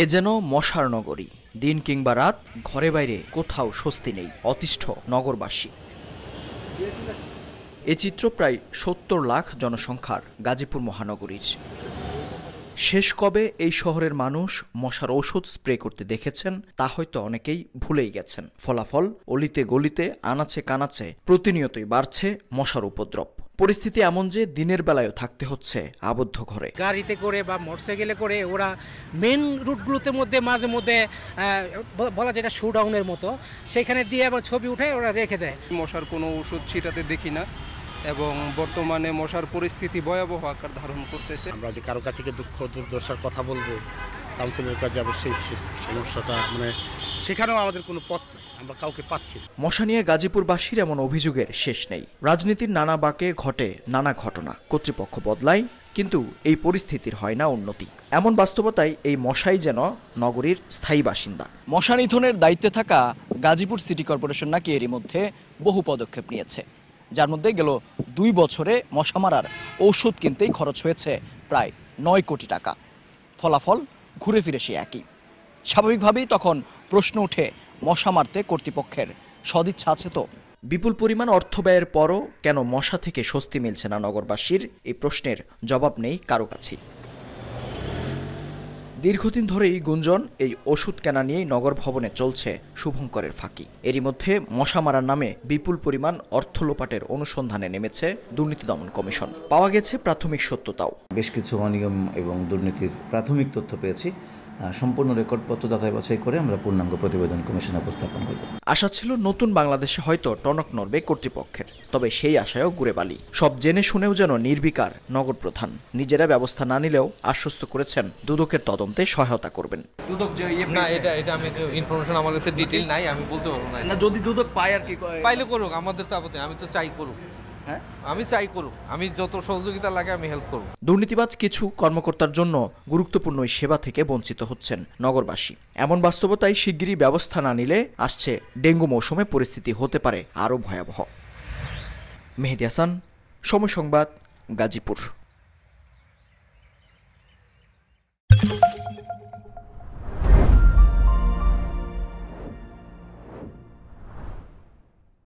এ যেন মশার নগরী। দিন কিংবা রাত ঘরে বাইরে কোথাও স্বস্তি নেই, অতিষ্ঠ নগরবাসী। এ চিত্র প্রায় ৭০ লাখ জনসংখ্যার গাজীপুর মহানগরীর। শেষ কবে এই শহরের মানুষ মশার ঔষধ স্প্রে করতে দেখেছেন তা হয়তো অনেকেই ভুলেই গেছেন। ফলাফল অলিতে গলিতে আনাচে কানাচে প্রতিনিয়তই বাড়ছে মশার উপদ্রব। পরিস্থিতি এমন যে দিনের বেলায়ও থাকতে হচ্ছে আবদ্ধ ঘরে। গাড়িতে করে বা মোটরসাইকেলে করে ওরা মেন রুটগুলোতে মধ্যে মাঝে মধ্যে বলা যেটা শোডাউনের মতো সেখানে দিয়ে আবার ছবি উঠে ওরা রেখে দেয়। মশার কোনো ওষুধ ছিটাতে দেখি না এবং বর্তমানে মশার পরিস্থিতি ভয়াবহ আকার ধারণ করতেছে। আমরা যে কারো কাছে দুঃখ দুর্দশার কথা বলবো, কাউন্সিলের কাছে যাবো, সেই সমস্যাটা সেখানেও আমাদের কোনো পথ নেই, আমরা কাউকে পাচ্ছি না। মশা নিয়ে গাজীপুরবাসীর এমন অভিযোগের শেষ নেই। রাজনীতির নানা বাঁকে ঘটে নানা ঘটনা, কর্তৃপক্ষ বদলায় কিন্তু এই পরিস্থিতির হয় না উন্নতি। এমন বাস্তবতায় এই মশাই যেন নগরীর স্থায়ী বাসিন্দা। মশা নিধনের দায়িত্বে থাকা গাজীপুর সিটি কর্পোরেশন নাকি এরই মধ্যে বহু পদক্ষেপ নিয়েছে, যার মধ্যে গেল ২ বছরে মশা মারার ঔষধ কিনতেই খরচ হয়েছে প্রায় ৯ কোটি টাকা। ফলাফল ঘুরে ফিরে সে একই। স্বাভাবিকভাবেই তখন প্রশ্ন ওঠে, মশা মারতে কর্তৃপক্ষের সদিচ্ছা আছে তো? বিপুল পরিমাণ অর্থ ব্যয়ের পরও কেন মশা থেকে স্বস্তি মিলছে না নগরবাসীর? এই প্রশ্নের জবাব নেই কারো কাছেই। দীর্ঘদিন ধরেই গুঞ্জন এই ওষুধ কেনা নিয়েই নগর ভবনে চলছে শুভঙ্করের ফাঁকি। এরই মধ্যে মশা মারার নামে বিপুল পরিমাণ অর্থ লোপাটের অনুসন্ধানে নেমেছে দুর্নীতি দমন কমিশন। পাওয়া গেছে প্রাথমিক সত্যতাও। বেশ কিছু অনিয়ম এবং দুর্নীতির প্রাথমিক তথ্য পেয়েছি। সম্পূর্ণ রেকর্ডপত্র যাচাই বাছাই করে আমরা পূর্ণাঙ্গ প্রতিবেদন কমিশনে উপস্থাপন করব। আশা ছিল নতুন বাংলাদেশে হয়তো টনক নড়বে কর্তৃপক্ষের, তবে সেই আশায়ও ঘুরে বালি। সব জেনে শুনেও যেন নির্বিকার নগর প্রধান। নিজেরা ব্যবস্থা না নিলেও আশ্বস্ত করেছেন দুদকের তদন্তে সহায়তা করবেন। দুদক যে না, এটা আমি ইনফরমেশন আমার কাছে ডিটেইল নাই, আমি বলতে পারবো না। যদি দুদক পায় আর কি, পাইলে করুক, আমাদের তো আপত্তি, আমি তো চাই করুক। হ্যাঁ, আমি চাই করুক, আমি যত সহযোগিতা লাগে আমি হেল্প করব। দুর্নীতিবাজ কিছু কর্মকর্তার জন্য গুরুত্বপূর্ণ এই সেবা থেকে বঞ্চিত হচ্ছেন নগরবাসী। এমন বাস্তবতায় শিগগিরই ব্যবস্থা না নিলে আসছে ডেঙ্গু মৌসুমে পরিস্থিতি হতে পারে আরও ভয়াবহ। মেহেদী হাসান, সময় সংবাদ, গাজীপুর।